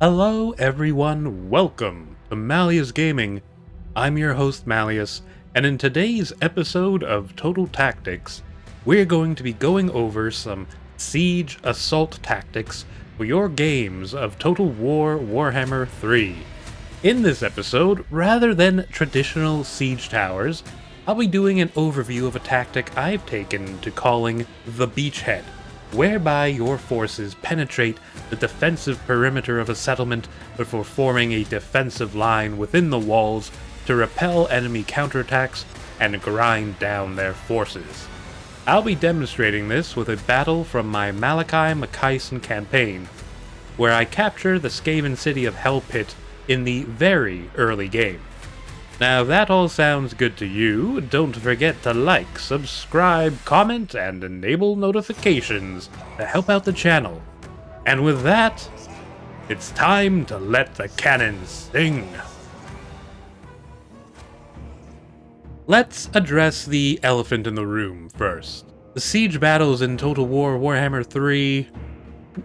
Hello everyone, welcome to Malleus Gaming. I'm your host Malleus, and in today's episode of Total Tactics, we're going to be going over some siege assault tactics for your games of Total War Warhammer 3. In this episode, rather than traditional siege towers, I'll be doing an overview of a tactic I've taken to calling the Beachhead, whereby your forces penetrate the defensive perimeter of a settlement before forming a defensive line within the walls to repel enemy counterattacks and grind down their forces. I'll be demonstrating this with a battle from my Malachi-Macaison campaign, where I capture the Skaven city of Hell Pit in the very early game. Now if that all sounds good to you, don't forget to like, subscribe, comment, and enable notifications to help out the channel. And with that, it's time to let the cannons sing! Let's address the elephant in the room first. The siege battles in Total War Warhammer 3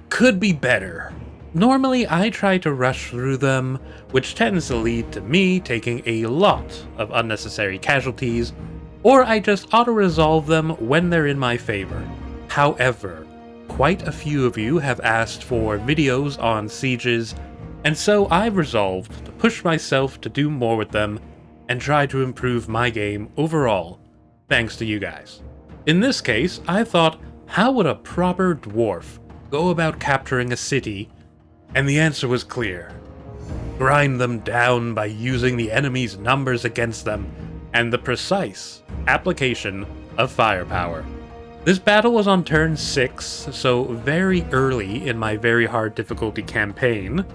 could be better. Normally, I try to rush through them, which tends to lead to me taking a lot of unnecessary casualties, or I just auto-resolve them when they're in my favor. However, quite a few of you have asked for videos on sieges, and so I've resolved to push myself to do more with them and try to improve my game overall, thanks to you guys. In this case, I thought, how would a proper dwarf go about capturing a city? And the answer was clear. Grind them down by using the enemy's numbers against them, and the precise application of firepower. This battle was on turn 6, so very early in my very hard difficulty campaign,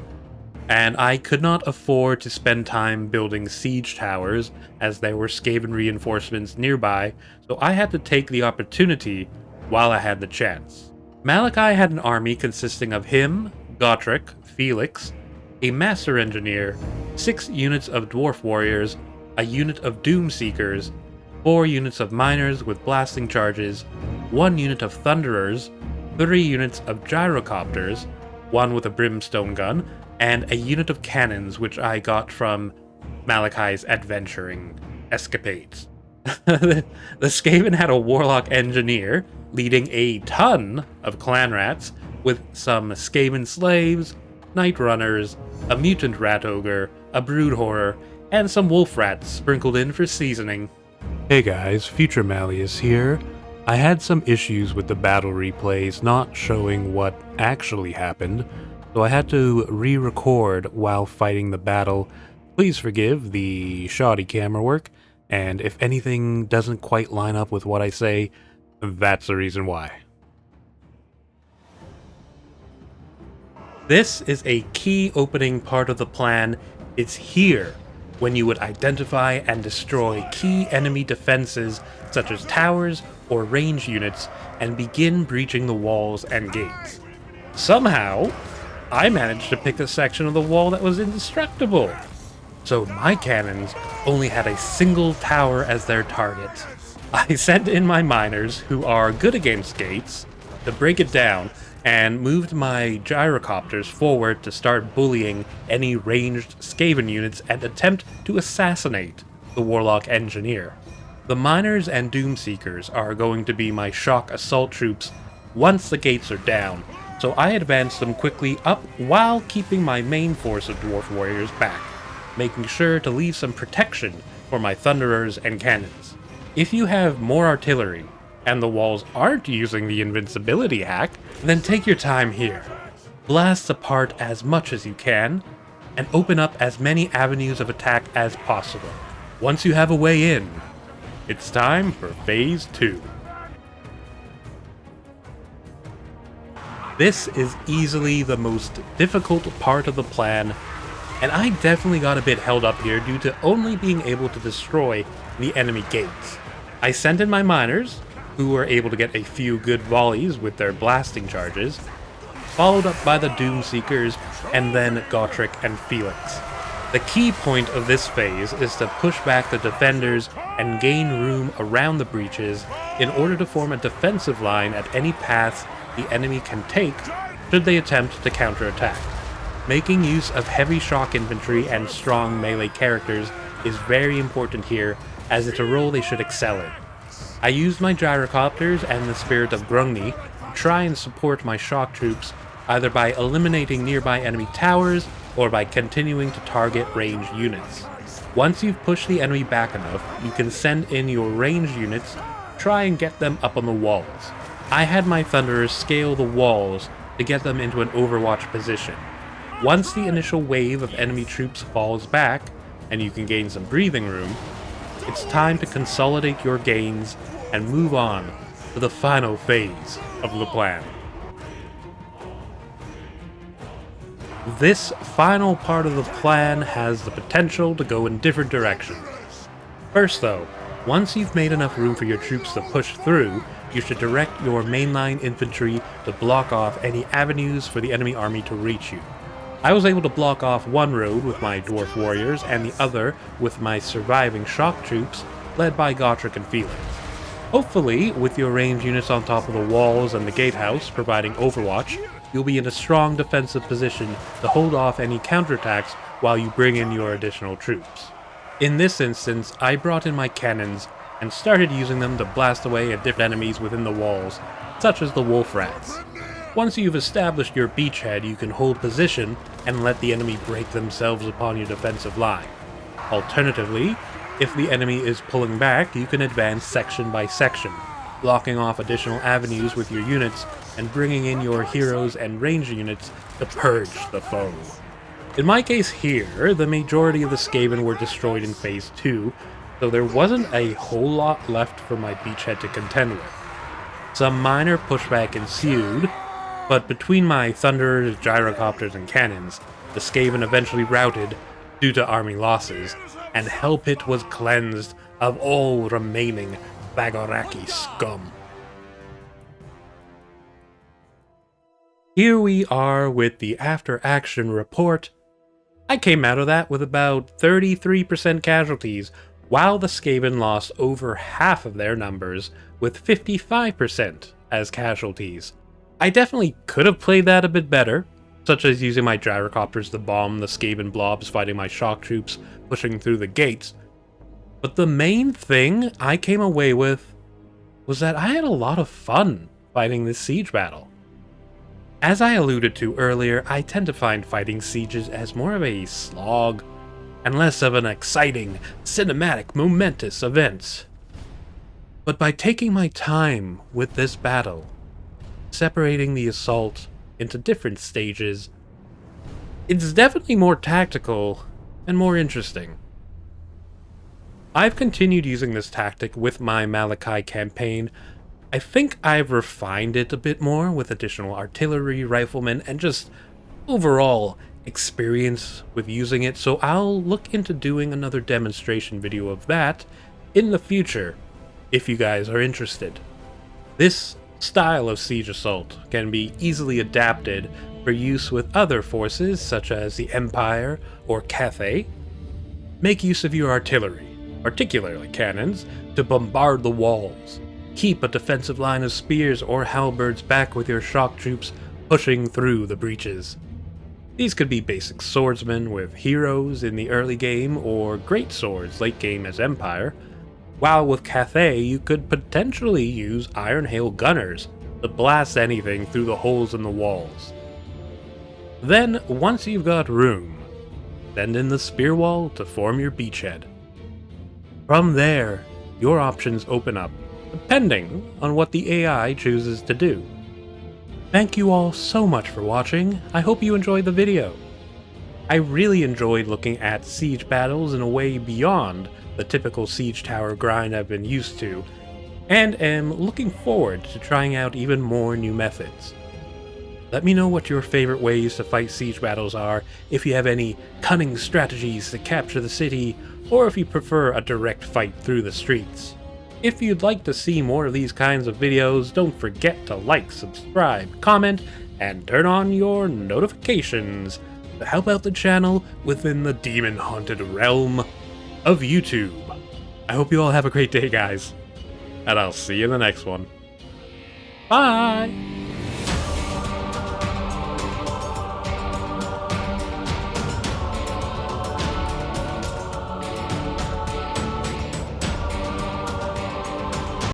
and I could not afford to spend time building siege towers as there were Skaven reinforcements nearby, so I had to take the opportunity while I had the chance. Malachi had an army consisting of him, Gotrek, Felix, a Master Engineer, 6 units of Dwarf Warriors, a unit of Doom Seekers, 4 units of Miners with blasting charges, 1 unit of Thunderers, 3 units of Gyrocopters, 1 with a Brimstone gun, and a unit of cannons which I got from Malachi's adventuring escapades. The Skaven had a Warlock Engineer, leading a ton of clan rats, with some Skaven slaves, Night Runners, a Mutant Rat Ogre, a Brood Horror, and some Wolf Rats sprinkled in for seasoning. Hey guys, Future Malleus here. I had some issues with the battle replays not showing what actually happened, so I had to re-record while fighting the battle. Please forgive the shoddy camera work, and if anything doesn't quite line up with what I say, that's the reason why. This is a key opening part of the plan. It's here when you would identify and destroy key enemy defenses such as towers or range units and begin breaching the walls and gates. Somehow, I managed to pick a section of the wall that was indestructible, so my cannons only had a single tower as their target. I sent in my miners, who are good against gates, to break it down, and moved my gyrocopters forward to start bullying any ranged Skaven units and attempt to assassinate the Warlock Engineer. The Miners and Doom Seekers are going to be my shock assault troops once the gates are down, so I advanced them quickly up while keeping my main force of Dwarf Warriors back, making sure to leave some protection for my Thunderers and cannons. If you have more artillery, and the walls aren't using the invincibility hack, then take your time here. Blast apart as much as you can, and open up as many avenues of attack as possible. Once you have a way in, it's time for Phase 2. This is easily the most difficult part of the plan, and I definitely got a bit held up here due to only being able to destroy the enemy gates. I sent in my miners, who were able to get a few good volleys with their blasting charges, followed up by the Doom Seekers, and then Gotrek and Felix. The key point of this phase is to push back the defenders and gain room around the breaches in order to form a defensive line at any paths the enemy can take should they attempt to counterattack. Making use of heavy shock infantry and strong melee characters is very important here, as it's a role they should excel in. I used my gyrocopters and the Spirit of Grungni to try and support my shock troops, either by eliminating nearby enemy towers or by continuing to target ranged units. Once you've pushed the enemy back enough, you can send in your ranged units, try and get them up on the walls. I had my Thunderers scale the walls to get them into an overwatch position. Once the initial wave of enemy troops falls back, and you can gain some breathing room, it's time to consolidate your gains and move on to the final phase of the plan. This final part of the plan has the potential to go in different directions. First though, once you've made enough room for your troops to push through, you should direct your mainline infantry to block off any avenues for the enemy army to reach you. I was able to block off one road with my dwarf warriors and the other with my surviving shock troops led by Gotrek and Felix. Hopefully, with your ranged units on top of the walls and the gatehouse providing overwatch, you'll be in a strong defensive position to hold off any counterattacks while you bring in your additional troops. In this instance, I brought in my cannons and started using them to blast away at different enemies within the walls, such as the wolf rats. Once you've established your beachhead, you can hold position and let the enemy break themselves upon your defensive line. Alternatively, if the enemy is pulling back, you can advance section by section, blocking off additional avenues with your units and bringing in your heroes and ranger units to purge the foe. In my case here, the majority of the Skaven were destroyed in Phase 2, so there wasn't a whole lot left for my beachhead to contend with. Some minor pushback ensued, but between my Thunderers, Gyrocopters, and cannons, the Skaven eventually routed due to army losses, and Hell Pit was cleansed of all remaining Bagoraki scum. Here we are with the after-action report. I came out of that with about 33% casualties, while the Skaven lost over half of their numbers, with 55% as casualties. I definitely could have played that a bit better, such as using my gyrocopters to bomb the Skaven blobs fighting my shock troops pushing through the gates. But the main thing I came away with was that I had a lot of fun fighting this siege battle. As I alluded to earlier, I tend to find fighting sieges as more of a slog and less of an exciting, cinematic, momentous event. But by taking my time with this battle, separating the assault into different stages, it's definitely more tactical and more interesting. I've continued using this tactic with my Malachi campaign. I think I've refined it a bit more with additional artillery, riflemen, and just overall experience with using it, so I'll look into doing another demonstration video of that in the future, if you guys are interested. This style of siege assault can be easily adapted for use with other forces such as the Empire or Cathay. Make use of your artillery, particularly cannons, to bombard the walls. Keep a defensive line of spears or halberds back with your shock troops pushing through the breaches. These could be basic swordsmen with heroes in the early game, or great swords late game as Empire, while with Cathay you could potentially use Iron Hail gunners to blast anything through the holes in the walls. Then, once you've got room, send in the spear wall to form your beachhead. From there, your options open up, depending on what the AI chooses to do. Thank you all so much for watching. I hope you enjoyed the video. I really enjoyed looking at siege battles in a way beyond the typical siege tower grind I've been used to, and am looking forward to trying out even more new methods. Let me know what your favorite ways to fight siege battles are, if you have any cunning strategies to capture the city, or if you prefer a direct fight through the streets. If you'd like to see more of these kinds of videos, don't forget to like, subscribe, comment, and turn on your notifications to help out the channel within the demon-haunted realm of YouTube. I hope you all have a great day, guys, and I'll see you in the next one. Bye!